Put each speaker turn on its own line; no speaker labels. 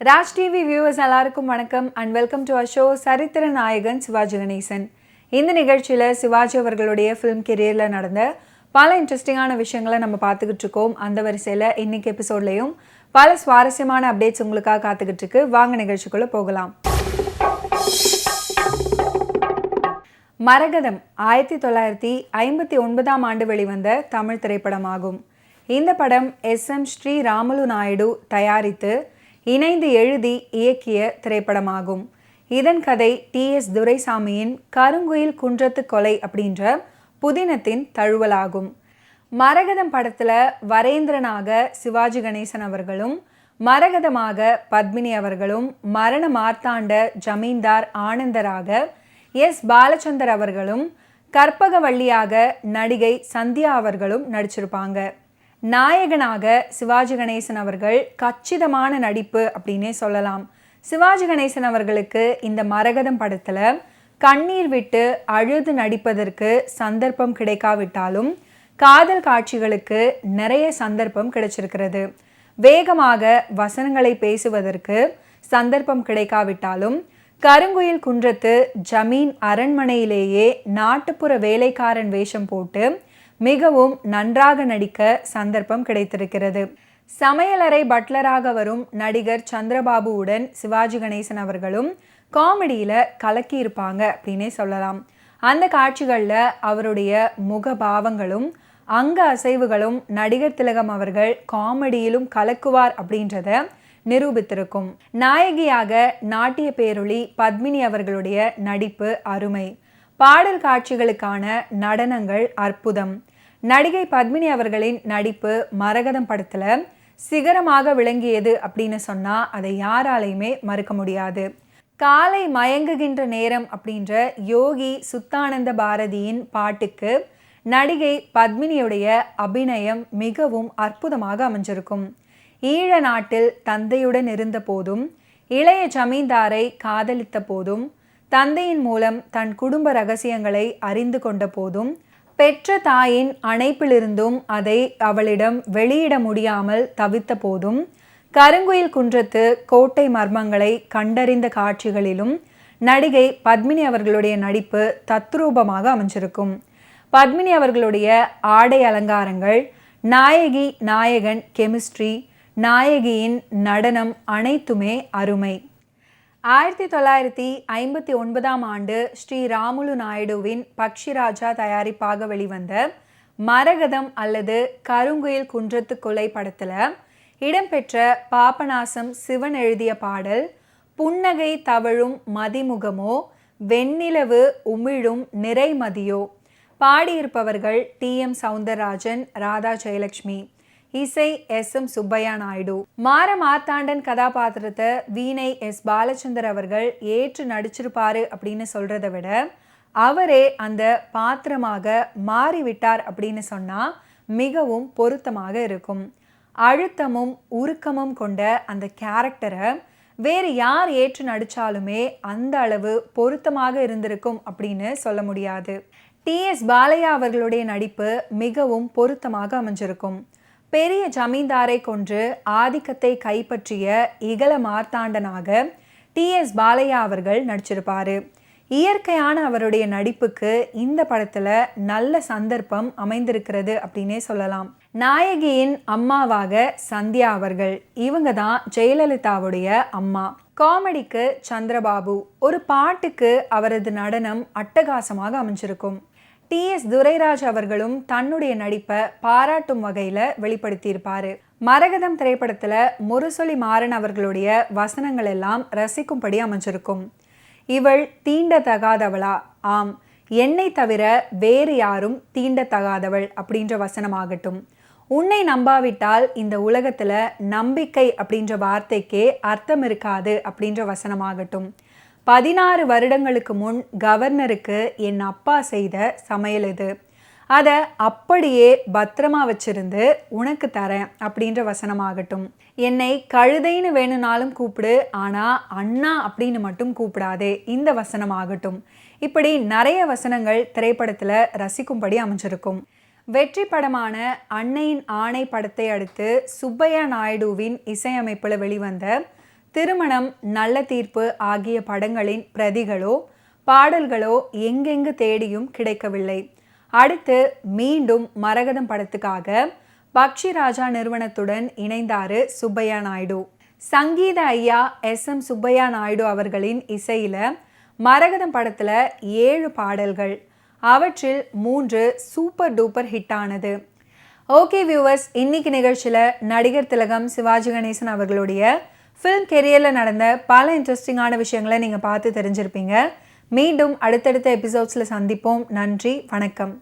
Raj TV viewers எல்லாருக்கும் வணக்கம் and welcome to our show சரித்திர நாயகன் சிவாஜி கணேசன். இந்த நிகழ்ச்சியில் சிவாஜி அவர்களுடைய ஃபிலிம் கெரியரில் நடந்த பல இன்ட்ரெஸ்டிங்கான விஷயங்களை நம்ம பார்த்துக்கிட்டு இருக்கோம். அந்த வரிசையில் இன்னைக்கு எபிசோட்லையும் பல சுவாரஸ்யமான அப்டேட்ஸ் உங்களுக்காக காத்துக்கிட்டு இருக்கு. வாங்க நிகழ்ச்சிக்குள்ளே போகலாம். மரகதம் 1959 ஆண்டு வெளிவந்த தமிழ் திரைப்படமாகும். இந்த படம் எஸ்.எம். ஸ்ரீ ராமுலு நாயுடு தயாரித்து இணைந்து எழுதி இயக்கிய திரைப்படமாகும். இதன் கதை டி.எஸ். துரைசாமியின் கருங்குயில் குன்றத்து கொலை அப்படின்ற புதினத்தின் தழுவலாகும். மரகதம் படத்தில் வரேந்திரனாக சிவாஜி கணேசன் அவர்களும், மரகதமாக பத்மினி அவர்களும், மரண மார்த்தாண்ட ஜமீன்தார் ஆனந்தராக எஸ். பாலச்சந்தர் அவர்களும், கற்பகவள்ளியாக நடிகை சந்தியா அவர்களும் நடிச்சிருப்பாங்க. நாயகனாக சிவாஜி கணேசன் அவர்கள் கச்சிதமான நடிப்பு அப்படின்னே சொல்லலாம். சிவாஜி கணேசன் அவர்களுக்கு இந்த மரகதம் படத்தில் கண்ணீர் விட்டு அழுது நடிப்பதற்கு சந்தர்ப்பம் கிடைக்காவிட்டாலும் காதல் காட்சிகளுக்கு நிறைய சந்தர்ப்பம் கிடைச்சிருக்கிறது. வேகமாக வசனங்களை பேசுவதற்கு சந்தர்ப்பம் கிடைக்காவிட்டாலும் கருங்குயில் குன்றத்து ஜமீன் அரண்மனையிலேயே நாட்டுப்புற வேலைக்காரன் வேஷம் போட்டு மிகவும் நன்றாக நடிக்க சந்தர்ப்பம் கிடைத்திருக்கிறது. சமையலறை பட்லராக வரும் நடிகர் சந்திரபாபுவுடன் சிவாஜி கணேசன் அவர்களும் காமெடியில் கலக்கியிருப்பாங்க அப்படின்னே சொல்லலாம். அந்த காட்சிகளில் அவருடைய முகபாவங்களும் அங்க அசைவுகளும் நடிகர் திலகம் அவர்கள் காமெடியிலும் கலக்குவார் அப்படின்றத நிரூபித்திருக்கும். நாயகியாக நாட்டிய பேரொளி பத்மினி அவர்களுடைய நடிப்பு அருமை. பாடல் காட்சிகளுக்கான நடனங்கள் அற்புதம். நடிகை பத்மினி அவர்களின் நடிப்பு மரகதம் படத்தில் சிகரமாக விளங்கியது அப்படின்னு சொன்னால் அதை யாராலையுமே மறுக்க முடியாது. காலை மயங்குகின்ற நேரம் அப்படின்ற யோகி சுத்தானந்த பாரதியின் பாட்டுக்கு நடிகை பத்மினியுடைய அபிநயம் மிகவும் அற்புதமாக அமைஞ்சிருக்கும். ஈழ நாட்டில் தந்தையுடன் இருந்த போதும், இளைய ஜமீன்தாரை காதலித்த போதும், தந்தையின் மூலம் தன் குடும்ப ரகசியங்களை அறிந்து கொண்ட போதும், பெற்ற தாயின் அணைப்பிலிருந்தும் அதை அவளிடம் வெளியிட முடியாமல் தவித்த போதும், கருங்குயில் குன்றத்து கோட்டை மர்மங்களை கண்டறிந்த காட்சிகளிலும் நடிகை பத்மினி அவர்களுடைய நடிப்பு தத்ரூபமாக அமைஞ்சிருக்கும். பத்மினி அவர்களுடைய ஆடை அலங்காரங்கள், நாயகி நாயகன் கெமிஸ்ட்ரி, நாயகியின் நடனம் அனைத்துமே அருமை. 1959 ஆண்டு ஸ்ரீ ராமுலு நாயுடுவின் பக்ஷிராஜா தயாரிப்பாக வெளிவந்த மரகதம் அல்லது கருங்குயில் குன்றத்து கொலை படத்தில் இடம்பெற்ற பாபநாசம் சிவன் எழுதிய பாடல் புன்னகை தவழும் மதிமுகமோ வெண்ணிலவு உமிழும் நிறைமதியோ. பாடியிருப்பவர்கள் டி.எம். சௌந்தரராஜன், ராதா ஜெயலட்சுமி. இசை எஸ்.எம். சுப்பையா நாயுடு. மார மார்த்தாண்டன் கதாபாத்திரத்தை வீணை எஸ். பாலச்சந்தர் அவர்கள் ஏற்று நடிச்சிருப்பாரு அப்படின்னு சொல்றதை விட அவரே அந்த பாத்திரமாக மாறிவிட்டார் அப்படின்னு சொன்னா மிகவும் பொருத்தமாக இருக்கும். அழுத்தமும் உருக்கமும் கொண்ட அந்த கேரக்டரை வேறு யார் ஏற்று நடிச்சாலுமே அந்த அளவு பொருத்தமாக இருந்திருக்கும் அப்படின்னு சொல்ல முடியாது. டி.எஸ். பாலையா அவர்களுடைய நடிப்பு மிகவும் பொருத்தமாக அமைஞ்சிருக்கும். பெரிய ஜமீன்தாரை கொன்று ஆதிக்கத்தை கைப்பற்றிய இகல மார்த்தாண்டனாக டி.எஸ். பாலையா அவர்கள் நடிச்சிருப்பாரு. இயற்கையான அவருடைய நடிப்புக்கு இந்த படத்துல நல்ல சந்தர்ப்பம் அமைந்திருக்கிறது அப்படின்னே சொல்லலாம். நாயகியின் அம்மாவாக சந்தியா அவர்கள், இவங்க தான் ஜெயலலிதாவுடைய அம்மா. காமெடிக்கு சந்திரபாபு, ஒரு பாட்டுக்கு அவரது நடனம் அட்டகாசமாக அமைஞ்சிருக்கும். டி.எஸ். துரைராஜ் அவர்களும் தன்னுடைய நடிப்பை பாராட்டும் வகையில் வெளிப்படுத்தியிருப்பாரு. மரகதம் திரைப்படத்தில் முரசொலி மாறன் அவர்களுடைய வசனங்கள் எல்லாம் ரசிக்கும்படி அமைஞ்சிருக்கும். இவள் தீண்டத்தகாதவளா? ஆம், என்னை தவிர வேறு யாரும் தீண்டத்தகாதவள் அப்படின்ற வசனமாகட்டும். உன்னை நம்பாவிட்டால் இந்த உலகத்தில் நம்பிக்கை அப்படின்ற வார்த்தைக்கே அர்த்தம் இருக்காது அப்படின்ற வசனமாகட்டும். 16 வருடங்களுக்கு முன் கவர்னருக்கு என் அப்பா செய்த சமையல் இது, அதை அப்படியே பத்திரமா வச்சிருந்து உனக்கு தரேன் அப்படின்ற வசனமாகட்டும். என்னை கழுதைன்னு வேணும்னாலும் கூப்பிடு, ஆனால் அண்ணா அப்படின்னு மட்டும் கூப்பிடாதே, இந்த வசனமாகட்டும். இப்படி நிறைய வசனங்கள் திரைப்படத்தில் ரசிக்கும்படி அமைஞ்சிருக்கும். வெற்றி படமான அன்னையின் ஆணை படத்தை அடுத்து சுப்பையா நாயுடுவின் இசையமைப்பில் வெளிவந்த திருமணம், நல்ல தீர்ப்பு ஆகிய படங்களின் பிரதிகளோ பாடல்களோ எங்கெங்கு தேடியும் கிடைக்கவில்லை. அடுத்து மீண்டும் மரகதம் படத்துக்காக பக்ஷிராஜா நிறுவனத்துடன் இணைந்தாரு சுப்பையா நாயுடு. சங்கீத ஐயா SM சுப்பையா நாயுடு அவர்களின் இசையில மரகதம் படத்துல 7 பாடல்கள், அவற்றில் 3 சூப்பர் டூப்பர் ஹிட் ஆனது. ஓகே வியூவர்ஸ், இன்னைக்கு நிகழ்ச்சியில் நடிகர் திலகம் சிவாஜி கணேசன் அவர்களுடைய ஃபிலிம் கெரியரில் நடந்த பல இன்ட்ரெஸ்டிங்கான விஷயங்களை நீங்கள் பார்த்து தெரிஞ்சிருப்பீங்க. மீண்டும் அடுத்தடுத்த எபிசோட்ஸில் சந்திப்போம். நன்றி, வணக்கம்.